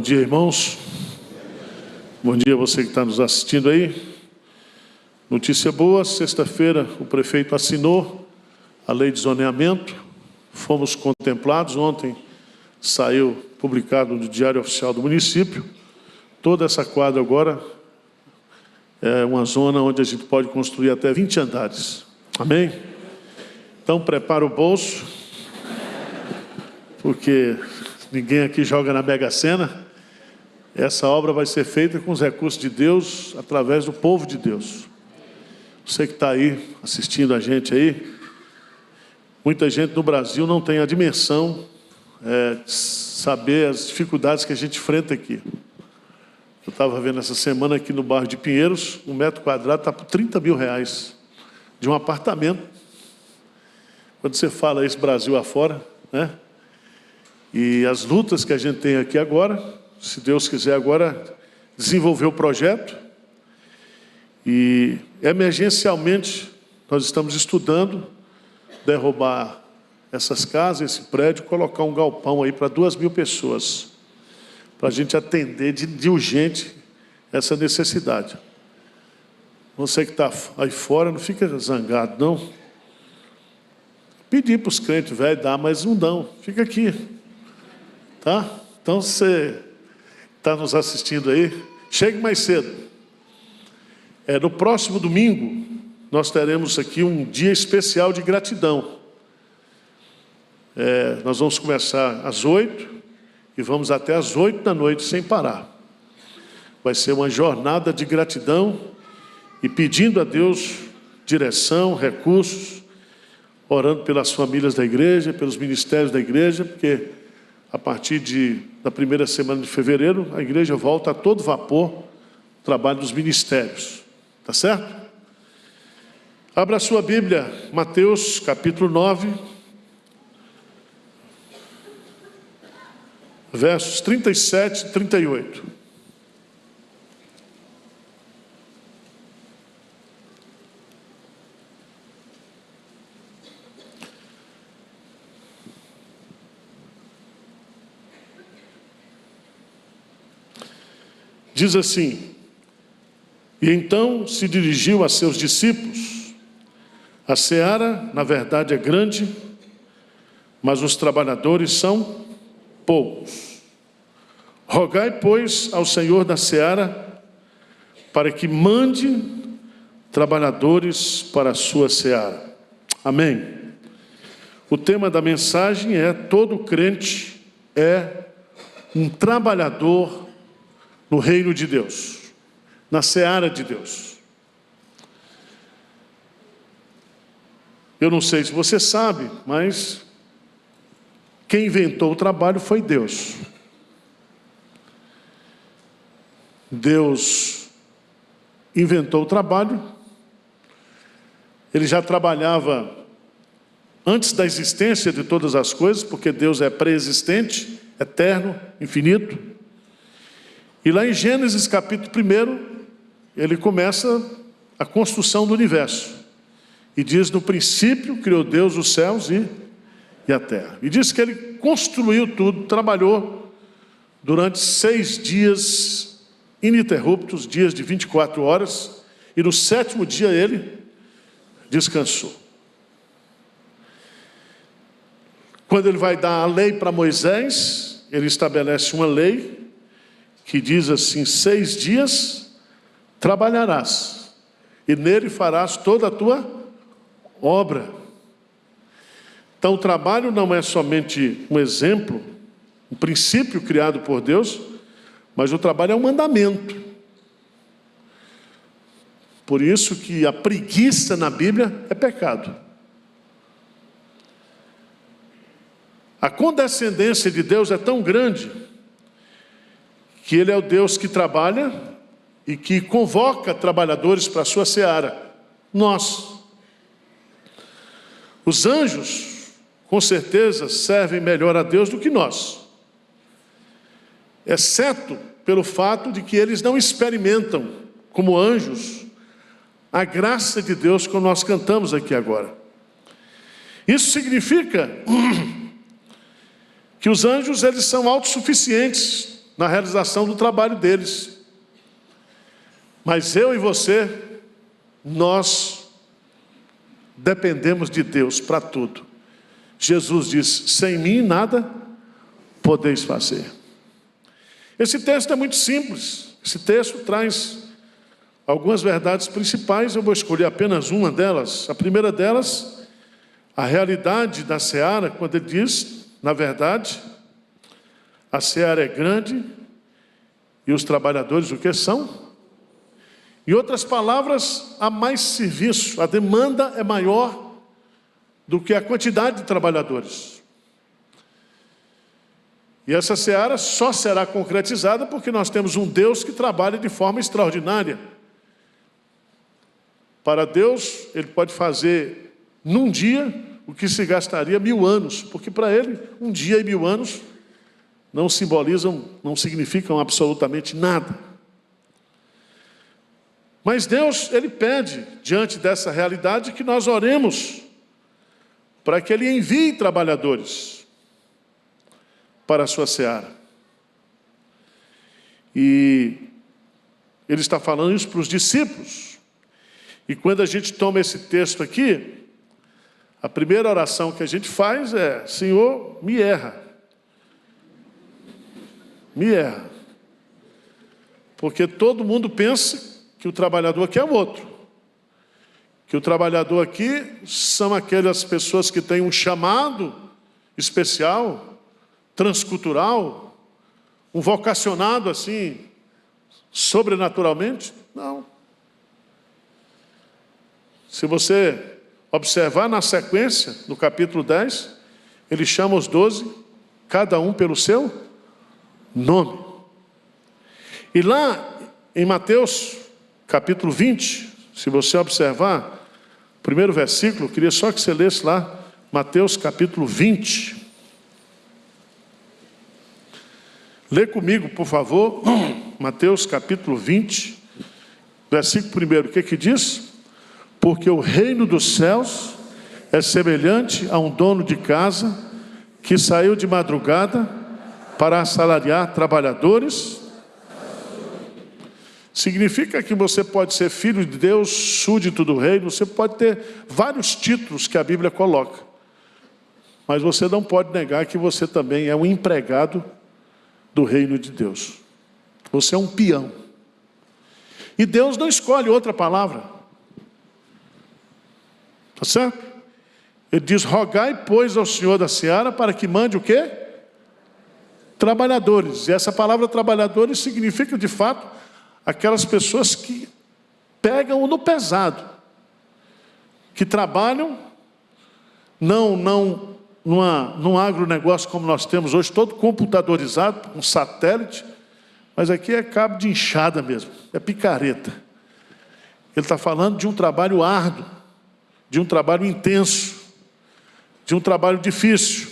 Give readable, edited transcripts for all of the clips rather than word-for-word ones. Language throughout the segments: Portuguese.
Bom dia, irmãos. Bom dia a você que está nos assistindo aí. Notícia boa, sexta-feira o prefeito assinou a lei de zoneamento. Fomos contemplados, ontem saiu publicado no Diário Oficial do município. Toda essa quadra agora é uma zona onde a gente pode construir até 20 andares. Amém? Então prepara o bolso, porque ninguém aqui joga na Mega Sena. Essa obra vai ser feita com os recursos de Deus, através do povo de Deus. Você que está aí, assistindo a gente aí, muita gente no Brasil não tem a dimensão de saber as dificuldades que a gente enfrenta aqui. Eu estava vendo essa semana aqui no bairro de Pinheiros, 1 metro quadrado está por R$30 mil, de um apartamento. Quando você fala isso Brasil afora, né? E as lutas que a gente tem aqui agora, se Deus quiser agora desenvolver o projeto, e emergencialmente nós estamos estudando derrubar essas casas, esse prédio, colocar um galpão aí para 2.000 pessoas, para a gente atender de urgente essa necessidade. Você que está aí fora, não fica zangado, não. Pedir para os crentes velhos dar, mas não dão, fica aqui, tá? Então você está nos assistindo aí, chegue mais cedo. No próximo domingo, nós teremos aqui um dia especial de gratidão. Nós vamos começar às 8 e vamos até às 8 da noite sem parar. Vai ser uma jornada de gratidão e pedindo a Deus direção, recursos, orando pelas famílias da igreja, pelos ministérios da igreja, porque a partir da primeira semana de fevereiro, a igreja volta a todo vapor o trabalho dos ministérios. Tá certo? Abra a sua Bíblia, Mateus capítulo 9, versos 37 e 38. Diz assim: e então se dirigiu a seus discípulos: a seara, na verdade, é grande, mas os trabalhadores são poucos. Rogai, pois, ao Senhor da seara, para que mande trabalhadores para a sua seara. Amém. O tema da mensagem é: todo crente é um trabalhador no reino de Deus, na seara de Deus. Eu não sei se você sabe, mas quem inventou o trabalho foi Deus. Deus inventou o trabalho. Ele já trabalhava antes da existência de todas as coisas, porque Deus é pré-existente, eterno, infinito. E lá em Gênesis capítulo 1, ele começa a construção do universo. E diz: no princípio criou Deus os céus e a terra. E diz que ele construiu tudo, trabalhou durante 6 dias ininterruptos, dias de 24 horas, e no 7º dia ele descansou. Quando ele vai dar a lei para Moisés, ele estabelece uma lei que diz assim: 6 dias trabalharás, e nele farás toda a tua obra. Então o trabalho não é somente um exemplo, um princípio criado por Deus, mas o trabalho é um mandamento. Por isso que a preguiça na Bíblia é pecado. A condescendência de Deus é tão grande que Ele é o Deus que trabalha e que convoca trabalhadores para a sua seara. Nós. Os anjos, com certeza, servem melhor a Deus do que nós, exceto pelo fato de que eles não experimentam, como anjos, a graça de Deus que nós cantamos aqui agora. Isso significa que os anjos, eles são autossuficientes na realização do trabalho deles. Mas eu e você, nós dependemos de Deus para tudo. Jesus disse: sem mim nada podeis fazer. Esse texto é muito simples. Esse texto traz algumas verdades principais. Eu vou escolher apenas uma delas. A primeira delas, a realidade da seara, quando ele diz, na verdade, a seara é grande e os trabalhadores o que são? Em outras palavras, há mais serviço, a demanda é maior do que a quantidade de trabalhadores. E essa seara só será concretizada porque nós temos um Deus que trabalha de forma extraordinária. Para Deus, Ele pode fazer num dia o que se gastaria 1000 anos, porque para Ele, um dia e 1000 anos não simbolizam, não significam absolutamente nada. Mas Deus, Ele pede, diante dessa realidade, que nós oremos para que Ele envie trabalhadores para a sua seara. E Ele está falando isso para os discípulos. E quando a gente toma esse texto aqui, a primeira oração que a gente faz é: Senhor, me erra. Me erra. Porque todo mundo pensa que o trabalhador aqui é o outro. Que o trabalhador aqui são aquelas pessoas que têm um chamado especial, transcultural, um vocacionado assim, sobrenaturalmente. Não. Se você observar na sequência, no capítulo 10, ele chama os 12, cada um pelo seu nome. E lá em Mateus, capítulo 20, se você observar, o primeiro versículo, eu queria só que você lesse lá, Mateus capítulo 20. Lê comigo, por favor, Mateus capítulo 20, versículo 1, o que diz? Porque o reino dos céus é semelhante a um dono de casa que saiu de madrugada para assalariar trabalhadores. Significa que você pode ser filho de Deus, súdito do reino, você pode ter vários títulos que a Bíblia coloca. Mas você não pode negar que você também é um empregado do reino de Deus. Você é um peão. E Deus não escolhe outra palavra. Tá certo? Ele diz: rogai, pois, ao Senhor da seara para que mande o quê? Trabalhadores. E essa palavra trabalhadores significa, de fato, aquelas pessoas que pegam no pesado, que trabalham, não num agronegócio como nós temos hoje, todo computadorizado, um satélite, mas aqui é cabo de enxada mesmo, é picareta. Ele está falando de um trabalho árduo, de um trabalho intenso, de um trabalho difícil.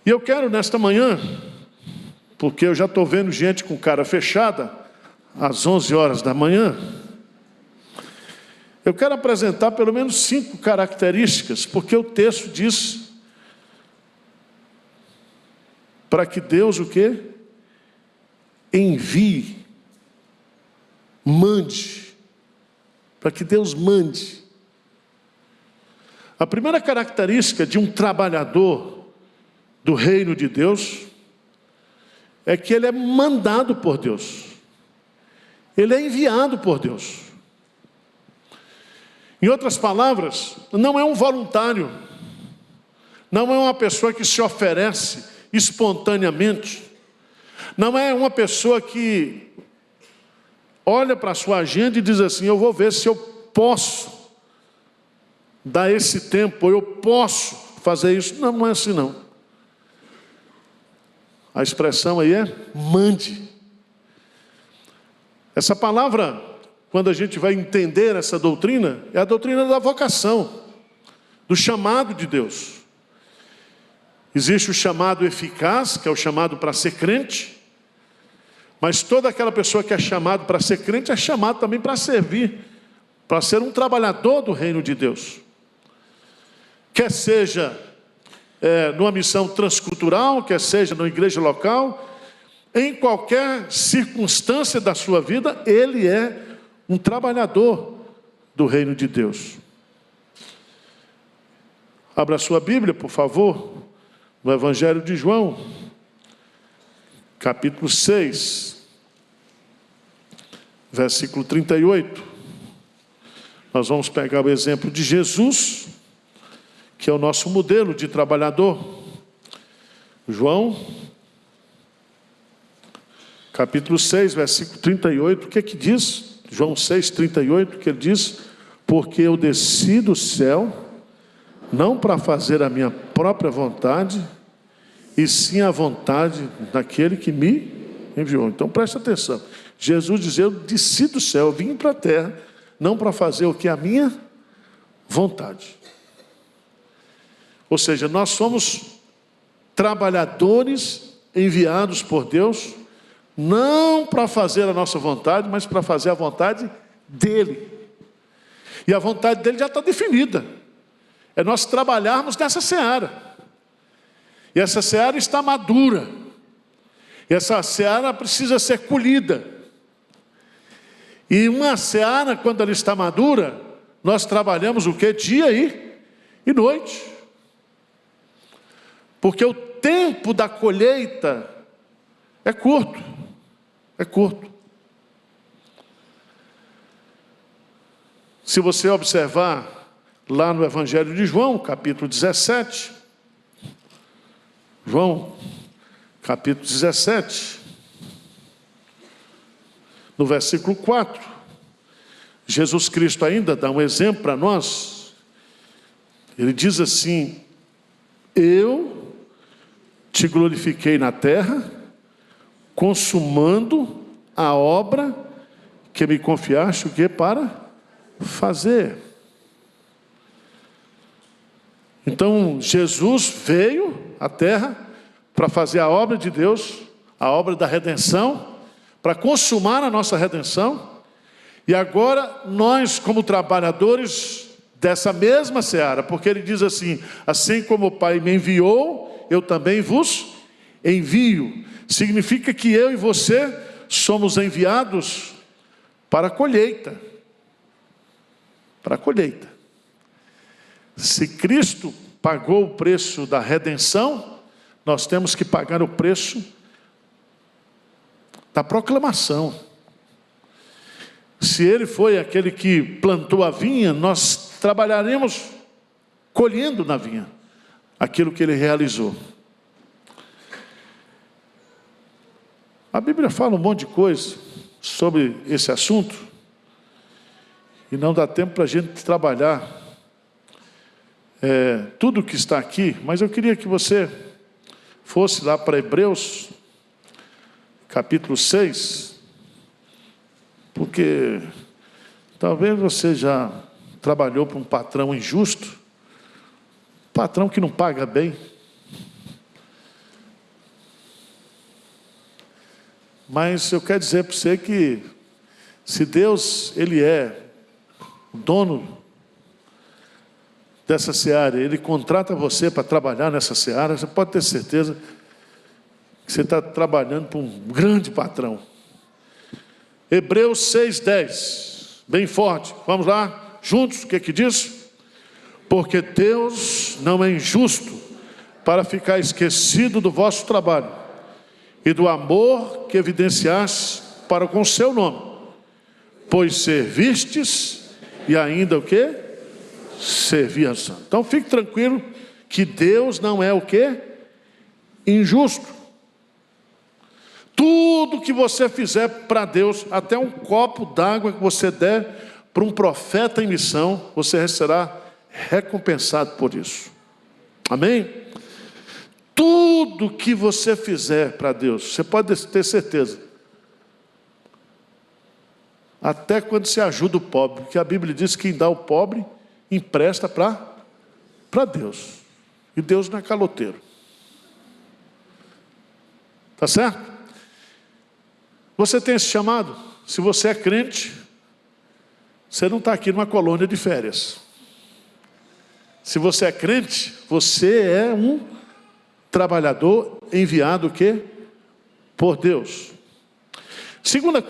E eu quero nesta manhã, porque eu já estou vendo gente com cara fechada, às 11 horas da manhã, eu quero apresentar pelo menos 5 características, porque o texto diz para que Deus o quê? Envie, mande, para que Deus mande. A primeira característica de um trabalhador do reino de Deus é que ele é mandado por Deus. Ele é enviado por Deus. Em outras palavras, não é um voluntário. Não é uma pessoa que se oferece espontaneamente. Não é uma pessoa que olha para a sua agenda e diz assim: eu vou ver se eu posso dar esse tempo, ou eu posso fazer isso. Não, não é assim não. A expressão aí é mande. Essa palavra, quando a gente vai entender essa doutrina, é a doutrina da vocação, do chamado de Deus. Existe o chamado eficaz, que é o chamado para ser crente, mas toda aquela pessoa que é chamado para ser crente é chamado também para servir, para ser um trabalhador do reino de Deus. Quer seja numa missão transcultural, quer seja na igreja local, em qualquer circunstância da sua vida, ele é um trabalhador do reino de Deus. Abra a sua Bíblia, por favor, no Evangelho de João, capítulo 6, versículo 38. Nós vamos pegar o exemplo de Jesus, que é o nosso modelo de trabalhador. João, capítulo 6, versículo 38, o que é que diz? João 6, 38, que ele diz: porque eu desci do céu, não para fazer a minha própria vontade, e sim a vontade daquele que me enviou. Então presta atenção. Jesus diz: eu desci do céu, eu vim para a terra, não para fazer o que? A minha vontade. Ou seja, nós somos trabalhadores enviados por Deus, não para fazer a nossa vontade, mas para fazer a vontade dEle. E a vontade dEle já está definida. É nós trabalharmos nessa seara. E essa seara está madura. E essa seara precisa ser colhida. E uma seara, quando ela está madura, nós trabalhamos o quê? Dia e noite. Porque o tempo da colheita é curto. É curto. Se você observar lá no Evangelho de João, capítulo 17, João, capítulo 17, no versículo 4, Jesus Cristo ainda dá um exemplo para nós. Ele diz assim: eu te glorifiquei na terra, consumando a obra que me confiaste, o que? Para fazer. Então, Jesus veio à terra para fazer a obra de Deus, a obra da redenção, para consumar a nossa redenção. E agora, nós como trabalhadores dessa mesma seara, porque ele diz assim: assim como o Pai me enviou, eu também vos envio. Significa que eu e você somos enviados para a colheita. Para a colheita. Se Cristo pagou o preço da redenção, nós temos que pagar o preço da proclamação. Se Ele foi aquele que plantou a vinha, nós trabalharemos colhendo na vinha aquilo que Ele realizou. A Bíblia fala um monte de coisa sobre esse assunto, e não dá tempo para a gente trabalhar tudo que está aqui, mas eu queria que você fosse lá para Hebreus, capítulo 6, porque talvez você já trabalhou para um patrão injusto, patrão que não paga bem. Mas eu quero dizer para você que, se Deus, Ele é o dono dessa seara, Ele contrata você para trabalhar nessa seara, você pode ter certeza que você está trabalhando para um grande patrão. Hebreus 6:10, bem forte, vamos lá, juntos, o que que diz? Porque Deus não é injusto para ficar esquecido do vosso trabalho e do amor que evidenciaste para com o seu nome, pois servistes e ainda o quê? Servias. Então fique tranquilo que Deus não é o quê? Injusto. Tudo que você fizer para Deus, até um copo d'água que você der para um profeta em missão, você será recompensado por isso. Amém? Tudo que você fizer para Deus, você pode ter certeza. Até quando você ajuda o pobre, porque a Bíblia diz que quem dá ao pobre, empresta para Deus. E Deus não é caloteiro. Tá certo? Você tem esse chamado? Se você é crente, você não está aqui numa colônia de férias. Se você é crente, você é um trabalhador enviado o quê? Por Deus. Segunda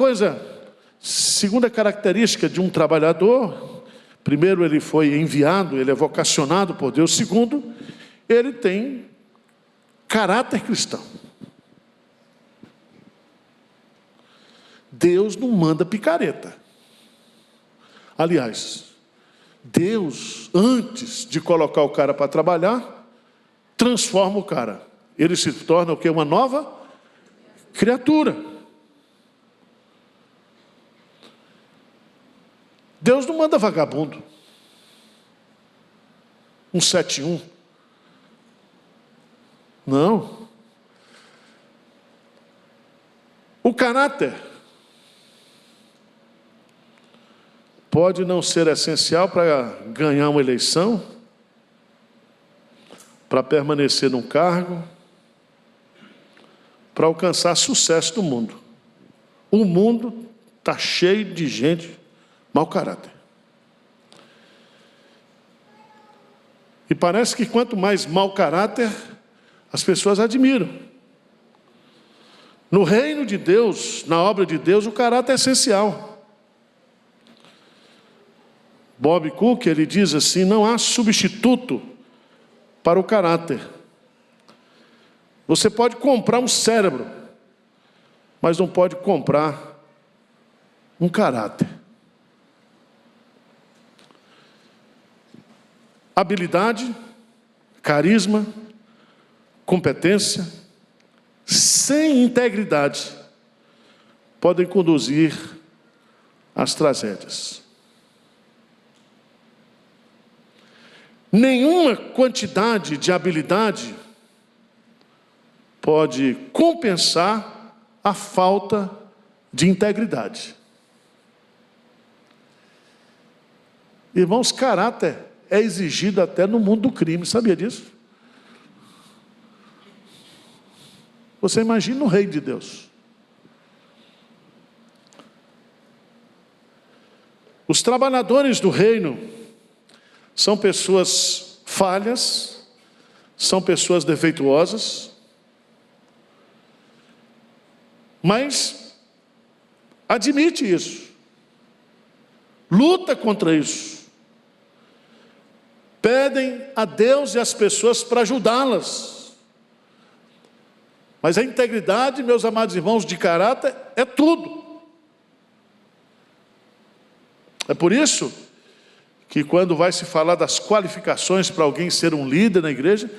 característica de um trabalhador: primeiro, ele foi enviado, ele é vocacionado por Deus. Segundo, ele tem caráter cristão. Deus não manda picareta. Aliás, Deus, antes de colocar o cara para trabalhar, transforma o cara. Ele se torna o quê? Uma nova criatura. Deus não manda vagabundo. 171. Não. O caráter pode não ser essencial para ganhar uma eleição, para permanecer num cargo, para alcançar sucesso no mundo. O mundo está cheio de gente mau caráter. E parece que quanto mais mau caráter, as pessoas admiram. No reino de Deus, na obra de Deus, o caráter é essencial. Bob Cook, ele diz assim: não há substituto para o caráter. Você pode comprar um cérebro, mas não pode comprar um caráter. Habilidade, carisma, competência, sem integridade, podem conduzir às tragédias. Nenhuma quantidade de habilidade pode compensar a falta de integridade. Irmãos, caráter é exigido até no mundo do crime, sabia disso? Você imagina o reino de Deus. Os trabalhadores do reino são pessoas falhas, são pessoas defeituosas, mas admite isso, luta contra isso, pedem a Deus e às pessoas para ajudá-las. Mas a integridade, meus amados irmãos, de caráter é tudo. É por isso que quando vai se falar das qualificações para alguém ser um líder na igreja,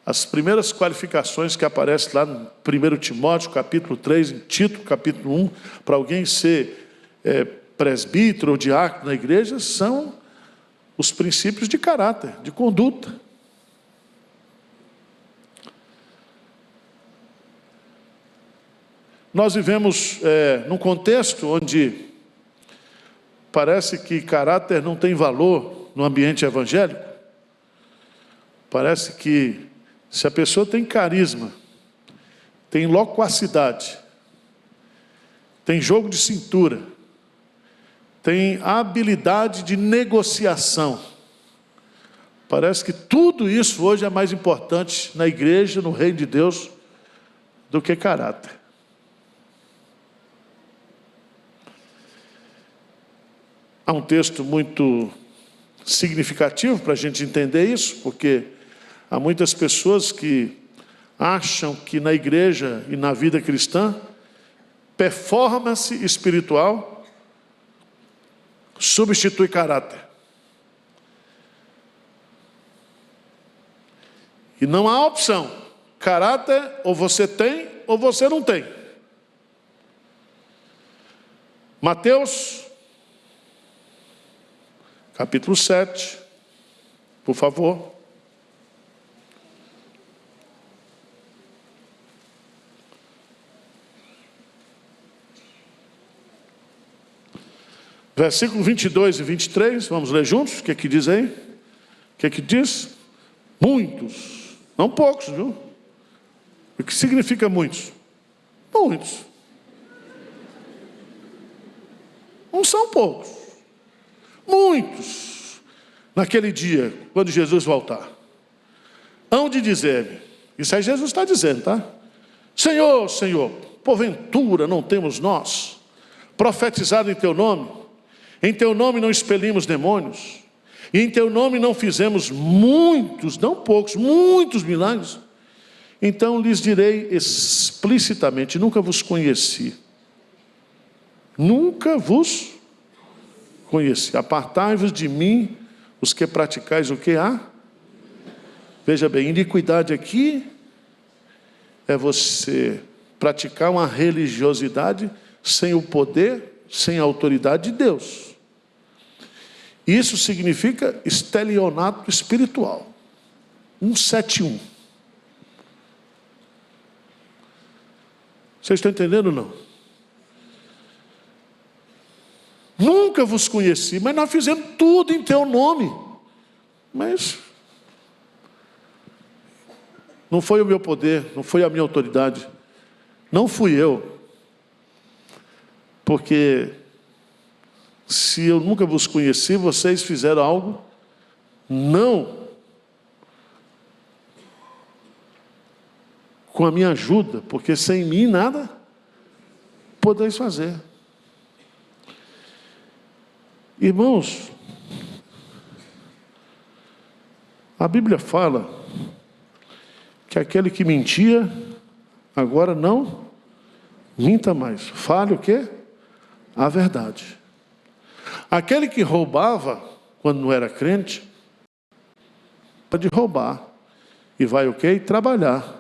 as primeiras qualificações que aparecem lá no 1 Timóteo, capítulo 3, em Tito, capítulo 1, para alguém ser presbítero ou diácono na igreja, são os princípios de caráter, de conduta. Nós vivemos num contexto onde parece que caráter não tem valor no ambiente evangélico. Parece que se a pessoa tem carisma, tem loquacidade, tem jogo de cintura, tem habilidade de negociação, parece que tudo isso hoje é mais importante na igreja, no reino de Deus, do que caráter. Há um texto muito significativo para a gente entender isso, porque há muitas pessoas que acham que na igreja e na vida cristã, performance espiritual substitui caráter. E não há opção. Caráter ou você tem ou você não tem. Mateus, capítulo 7, por favor. Versículo 22 e 23, vamos ler juntos? O que é que diz aí? O que é que diz? Muitos, não poucos, viu? O que significa muitos? Muitos. Não são poucos. Muitos naquele dia, quando Jesus voltar, hão de dizer-me, isso aí Jesus está dizendo, tá? Senhor, Senhor, porventura não temos nós profetizado em teu nome? Em teu nome não expelimos demônios? E em teu nome não fizemos muitos, não poucos, muitos milagres? Então lhes direi explicitamente, nunca vos conheci. Nunca vos conheci. Apartai-vos de mim, os que praticais o que há? Veja bem, iniquidade aqui é você praticar uma religiosidade sem o poder, sem a autoridade de Deus. Isso significa estelionato espiritual. 171. Vocês estão entendendo ou não? Nunca vos conheci, mas nós fizemos tudo em teu nome. Mas não foi o meu poder, não foi a minha autoridade, não fui eu. Porque se eu nunca vos conheci, vocês fizeram algo não com a minha ajuda, porque sem mim nada podeis fazer. Irmãos, a Bíblia fala que aquele que mentia, agora não minta mais. Fale o quê? A verdade. Aquele que roubava, quando não era crente, pode roubar. E vai o quê? Trabalhar.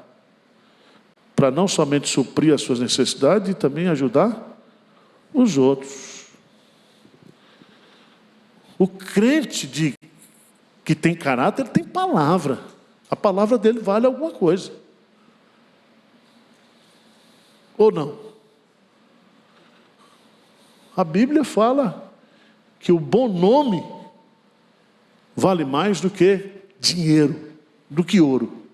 Para não somente suprir as suas necessidades, e também ajudar os outros. O crente que tem caráter, tem palavra. A palavra dele vale alguma coisa. Ou não? A Bíblia fala que o bom nome vale mais do que dinheiro, do que ouro.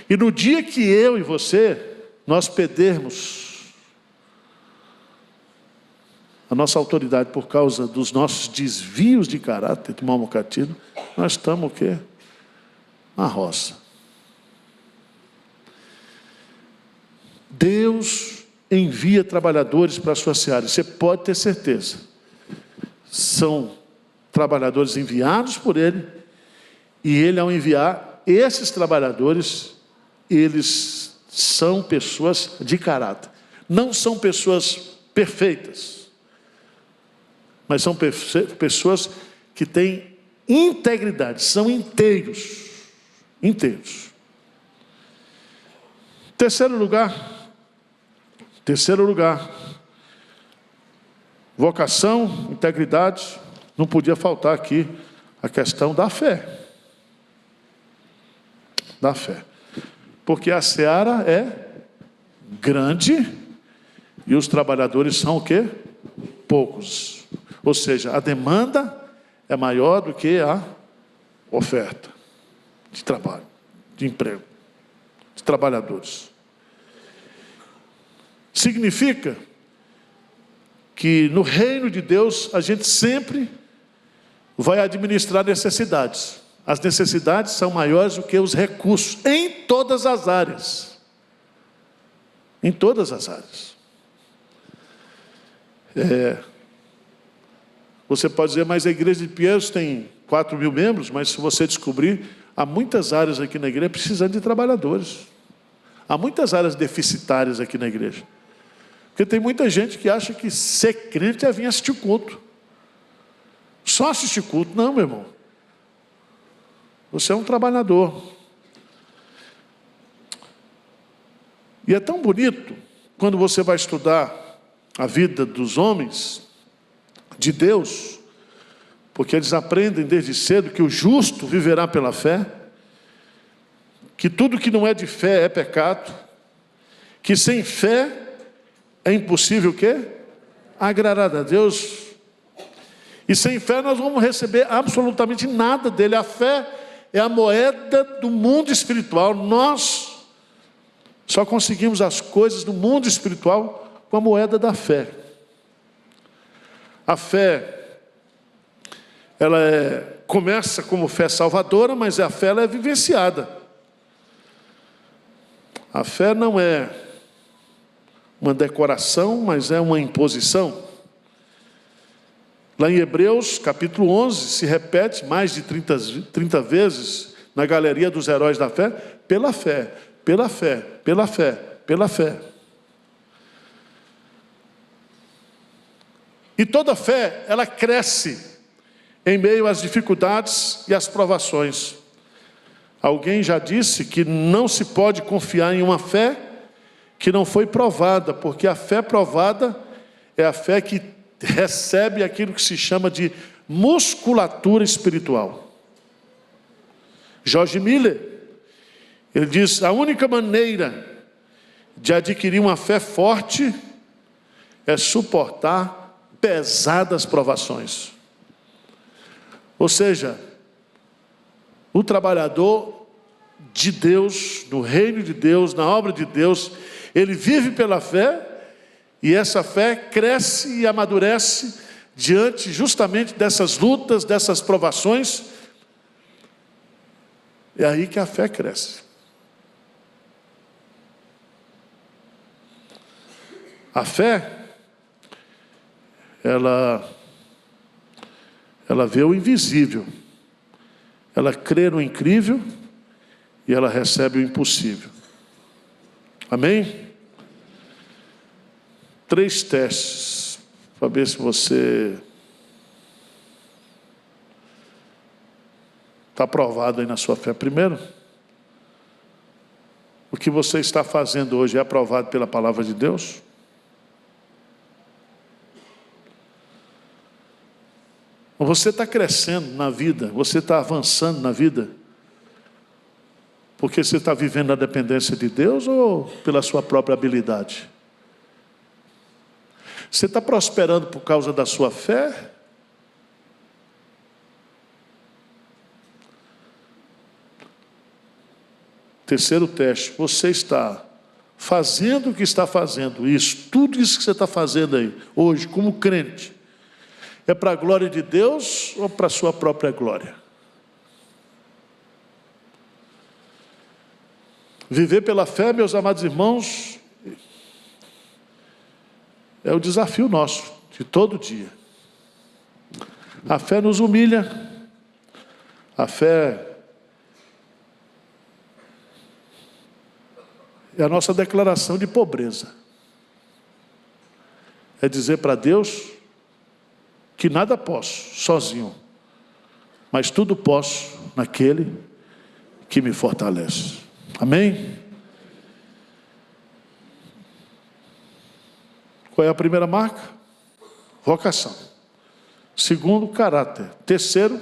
E no dia que eu e você, nós perdermos a nossa autoridade por causa dos nossos desvios de caráter, de mau catido, nós estamos o quê? Na roça. Deus envia trabalhadores para a sua seara. Você pode ter certeza. São trabalhadores enviados por Ele. E Ele, ao enviar esses trabalhadores, eles são pessoas de caráter. Não são pessoas perfeitas. Mas são pessoas que têm integridade. São inteiros. Inteiros. Terceiro lugar, vocação, integridade, não podia faltar aqui a questão da fé. Da fé. Porque a seara é grande e os trabalhadores são o quê? Poucos. Ou seja, a demanda é maior do que a oferta de trabalho, de emprego, de trabalhadores. Significa que no reino de Deus a gente sempre vai administrar necessidades. As necessidades são maiores do que os recursos, em todas as áreas. Em todas as áreas. Você pode dizer, mas a igreja de Pinheiros tem 4.000 membros, mas se você descobrir, há muitas áreas aqui na igreja precisando de trabalhadores. Há muitas áreas deficitárias aqui na igreja. Porque tem muita gente que acha que ser crente é vir assistir culto. Só assistir culto. Não, meu irmão. Você é um trabalhador. E é tão bonito quando você vai estudar a vida dos homens de Deus, porque eles aprendem desde cedo que o justo viverá pela fé, que tudo que não é de fé é pecado, que sem fé é impossível o quê? Agradar a Deus. E sem fé nós vamos receber absolutamente nada dele. A fé é a moeda do mundo espiritual. Nós só conseguimos as coisas do mundo espiritual com a moeda da fé. A fé começa como fé salvadora, mas a fé ela é vivenciada. A fé não é uma decoração, mas é uma imposição. Lá em Hebreus, capítulo 11, se repete mais de 30 vezes na galeria dos heróis da fé, pela fé, pela fé, pela fé, pela fé. E toda fé, ela cresce em meio às dificuldades e às provações. Alguém já disse que não se pode confiar em uma fé que não foi provada, porque a fé provada é a fé que recebe aquilo que se chama de musculatura espiritual. George Miller, ele diz: a única maneira de adquirir uma fé forte é suportar pesadas provações. Ou seja, o trabalhador de Deus, no reino de Deus, na obra de Deus, ele vive pela fé, e essa fé cresce e amadurece diante justamente dessas lutas, dessas provações. É aí que a fé cresce. A fé, ela vê o invisível, ela crê no incrível e ela recebe o impossível. Amém? 3 testes para ver se você está aprovado aí na sua fé. Primeiro, o que você está fazendo hoje é aprovado pela palavra de Deus? Você está crescendo na vida, você está avançando na vida, porque você está vivendo na dependência de Deus ou pela sua própria habilidade? Você está prosperando por causa da sua fé? Terceiro teste, você está fazendo o que está fazendo, isso, tudo isso que você está fazendo aí, hoje, como crente, é para a glória de Deus ou para a sua própria glória? Viver pela fé, meus amados irmãos, é o desafio nosso, de todo dia. A fé nos humilha, a fé é a nossa declaração de pobreza. É dizer para Deus que nada posso sozinho, mas tudo posso naquele que me fortalece. Amém? Qual é a primeira marca? Vocação. Segundo, caráter. Terceiro,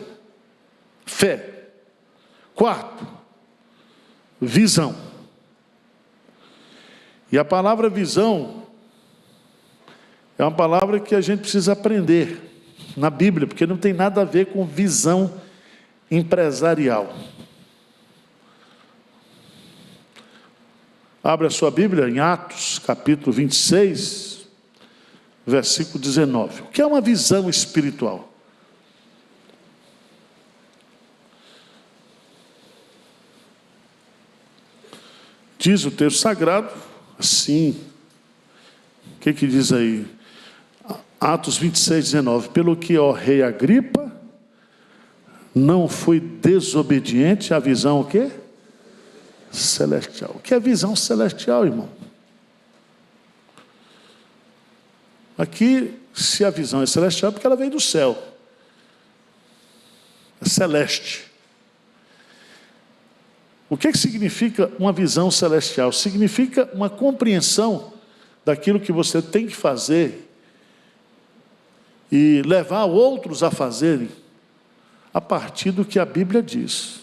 fé. Quarto, visão. E a palavra visão é uma palavra que a gente precisa aprender na Bíblia, porque não tem nada a ver com visão empresarial. Abra a sua Bíblia em Atos, capítulo 26, versículo 19. O que é uma visão espiritual? Diz o texto sagrado assim. O que diz aí? Atos 26, 19. Pelo que, ó rei Agripa, não fui desobediente à visão o quê? Celestial. O que é visão celestial, irmão? Aqui, se a visão é celestial, é porque ela veio do céu. É celeste. O que significa uma visão celestial? Significa uma compreensão daquilo que você tem que fazer e levar outros a fazerem a partir do que a Bíblia diz.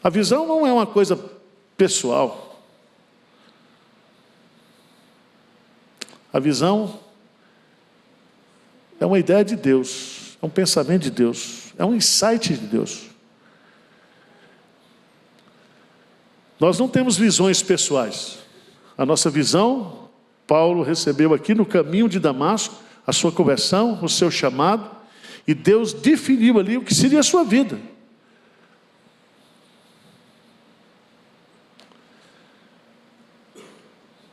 A visão não é uma coisa pessoal. A visão é uma ideia de Deus, é um pensamento de Deus, é um insight de Deus. Nós não temos visões pessoais. A nossa visão, Paulo recebeu aqui no caminho de Damasco, a sua conversão, o seu chamado, E Deus definiu ali o que seria a sua vida.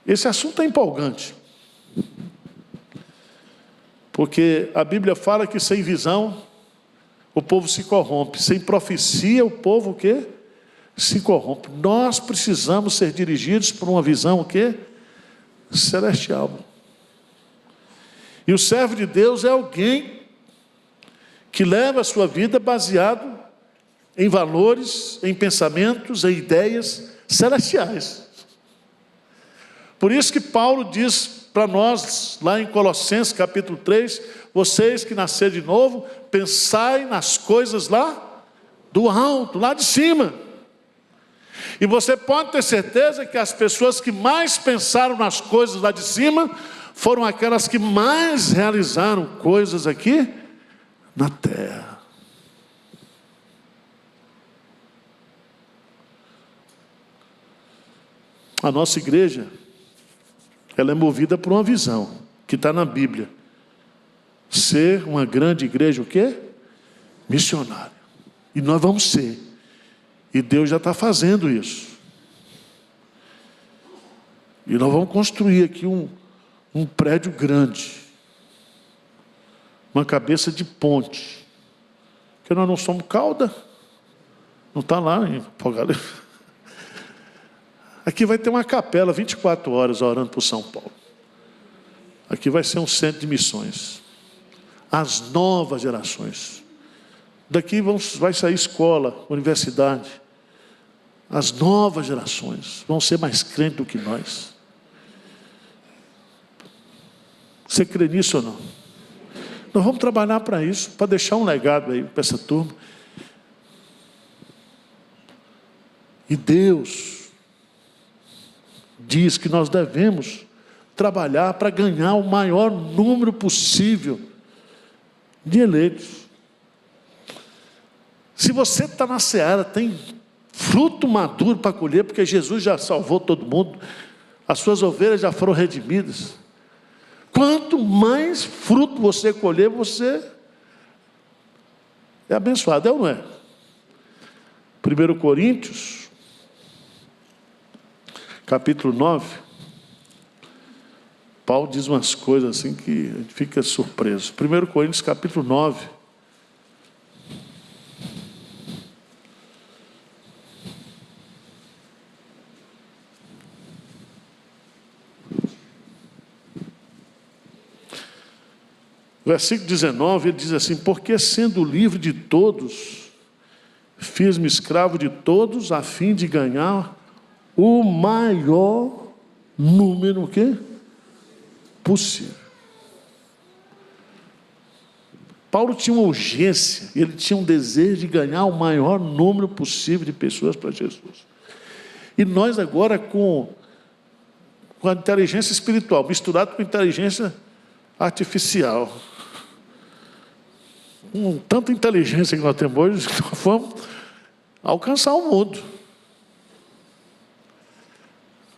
Esse assunto é empolgante. Porque a Bíblia fala que sem visão o povo se corrompe. Sem profecia o povo o quê? Se corrompe. Nós precisamos ser dirigidos por uma visão o quê? Celestial. E o servo de Deus é alguém que leva a sua vida baseado em valores, em pensamentos, em ideias celestiais. Por isso que Paulo diz para nós, lá em Colossenses capítulo 3, vocês que nasceram de novo, pensai nas coisas lá do alto, lá de cima. E você pode ter certeza que as pessoas que mais pensaram nas coisas lá de cima, foram aquelas que mais realizaram coisas aqui na terra. A nossa igreja, ela é movida por uma visão, que está na Bíblia. Ser uma grande igreja, o quê? Missionária. E nós vamos ser. E Deus já está fazendo isso. E nós vamos construir aqui um prédio grande. Uma cabeça de ponte. Porque nós não somos cauda. Não está lá em Apocalipse. Aqui vai ter uma capela 24 horas orando por São Paulo. Aqui vai ser um centro de missões. As novas gerações. Daqui vai sair escola, universidade. As novas gerações vão ser mais crentes do que nós. Você crê nisso ou não? Nós vamos trabalhar para isso, para deixar um legado aí para essa turma. E Deus diz que nós devemos trabalhar para ganhar o maior número possível de eleitos. Se você está na seara, tem fruto maduro para colher, porque Jesus já salvou todo mundo, as suas ovelhas já foram redimidas. Quanto mais fruto você colher, você é abençoado, é ou não é? 1 Coríntios, capítulo 9, Paulo diz umas coisas assim que a gente fica surpreso. 1 Coríntios, capítulo 9. Versículo 19, ele diz assim: porque sendo livre de todos, fiz-me escravo de todos, a fim de ganhar o maior número, o quê? Possível. Paulo tinha uma urgência, ele tinha um desejo de ganhar o maior número possível de pessoas para Jesus. E nós agora com a inteligência espiritual, misturado com a inteligência artificial, com tanta inteligência que nós temos hoje, nós vamos alcançar o mundo.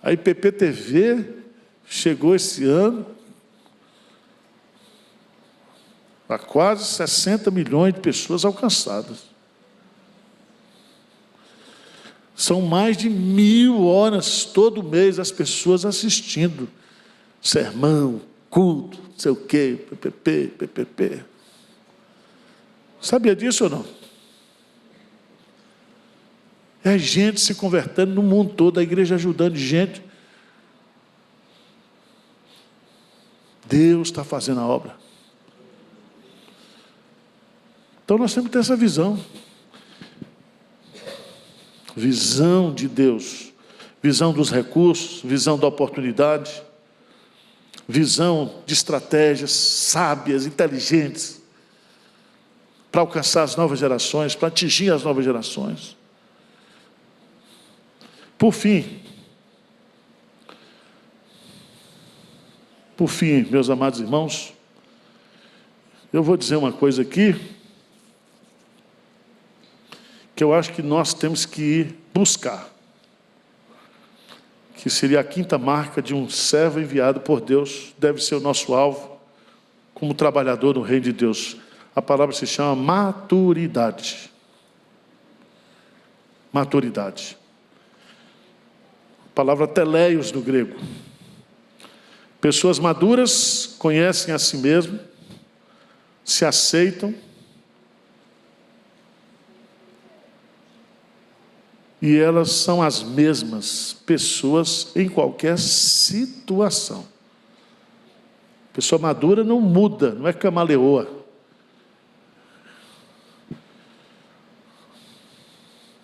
A IPP-TV chegou esse ano a quase 60 milhões de pessoas alcançadas. São mais de 1000 horas todo mês as pessoas assistindo sermão, culto, não sei o quê, PPP. Sabia disso ou não? É gente se convertendo no mundo todo, a igreja ajudando gente. Deus está fazendo a obra. Então nós temos que ter essa visão. Visão de Deus. Visão dos recursos, visão da oportunidade. Visão de estratégias sábias, inteligentes, para alcançar as novas gerações, para atingir as novas gerações. Por fim, meus amados irmãos, eu vou dizer uma coisa aqui, que eu acho que nós temos que ir buscar, que seria a 5ª marca de um servo enviado por Deus, deve ser o nosso alvo, como trabalhador no reino de Deus. A palavra se chama maturidade. Maturidade. A palavra teleios no grego. Pessoas maduras conhecem a si mesmo, se aceitam e elas são as mesmas pessoas em qualquer situação. Pessoa madura não muda, não é camaleoa.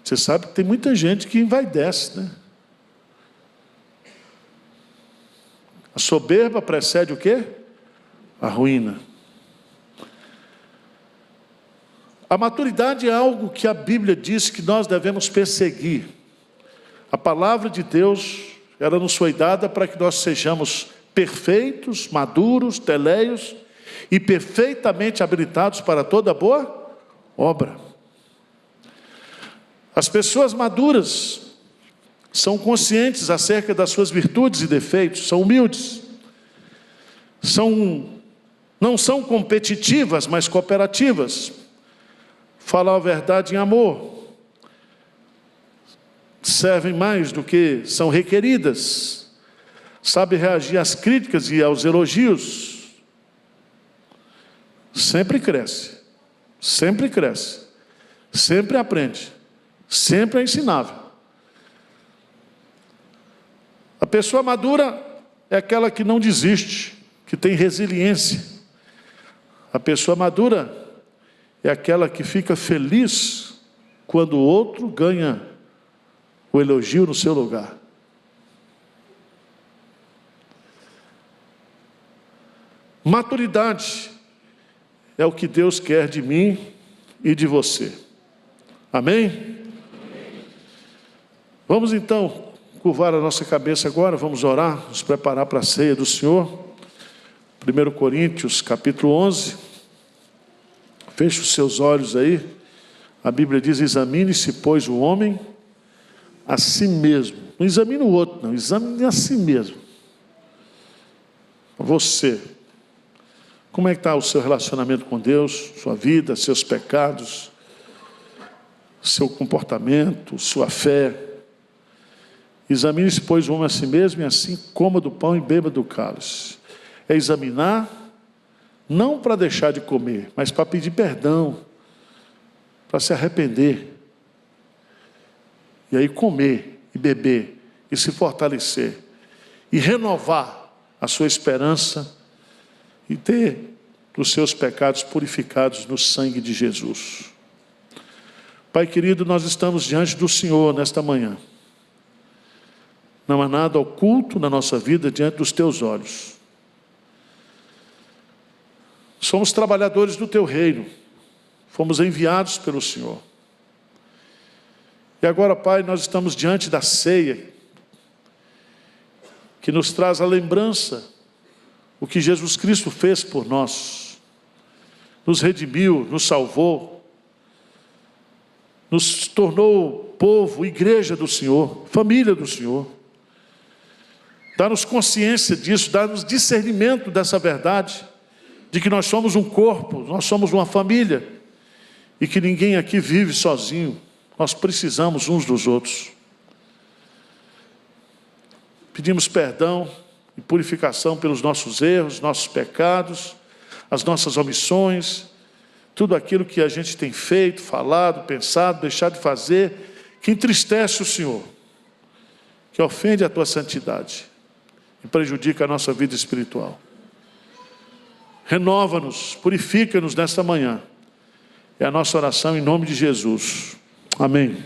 Você sabe que tem muita gente que envaidece, né? A soberba precede o quê? A ruína. A maturidade é algo que a Bíblia diz que nós devemos perseguir. A palavra de Deus, ela nos foi dada para que nós sejamos perfeitos, maduros, teleios e perfeitamente habilitados para toda boa obra. As pessoas maduras são conscientes acerca das suas virtudes e defeitos, são humildes, não são competitivas, mas cooperativas, falam a verdade em amor, servem mais do que são requeridas, sabem reagir às críticas e aos elogios, sempre cresce, sempre aprende, sempre é ensinável. A pessoa madura é aquela que não desiste, que tem resiliência. A pessoa madura é aquela que fica feliz quando o outro ganha o elogio no seu lugar. Maturidade é o que Deus quer de mim e de você. Amém? Vamos então curvar a nossa cabeça agora, vamos orar, nos preparar para a ceia do Senhor. 1 Coríntios, capítulo 11. Feche os seus olhos aí. A Bíblia diz: examine-se, pois, o homem a si mesmo. Não examine o outro, não. Examine a si mesmo. Você. Como é que está o seu relacionamento com Deus, sua vida, seus pecados, seu comportamento, sua fé? Examine-se, pois, o homem a si mesmo, e assim coma do pão e beba do cálice. É examinar, não para deixar de comer, mas para pedir perdão, para se arrepender. E aí comer e beber, e se fortalecer, e renovar a sua esperança, e ter os seus pecados purificados no sangue de Jesus. Pai querido, nós estamos diante do Senhor nesta manhã. Não há nada oculto na nossa vida diante dos teus olhos. Somos trabalhadores do teu reino. Fomos enviados pelo Senhor. E agora, Pai, nós estamos diante da ceia, que nos traz a lembrança, o que Jesus Cristo fez por nós. Nos redimiu, nos salvou, nos tornou povo, igreja do Senhor, família do Senhor. Dá-nos consciência disso, dá-nos discernimento dessa verdade, de que nós somos um corpo, nós somos uma família, e que ninguém aqui vive sozinho, nós precisamos uns dos outros. Pedimos perdão e purificação pelos nossos erros, nossos pecados, as nossas omissões, tudo aquilo que a gente tem feito, falado, pensado, deixado de fazer, que entristece o Senhor, que ofende a tua santidade e prejudica a nossa vida espiritual. Renova-nos, purifica-nos nesta manhã. É a nossa oração em nome de Jesus. Amém.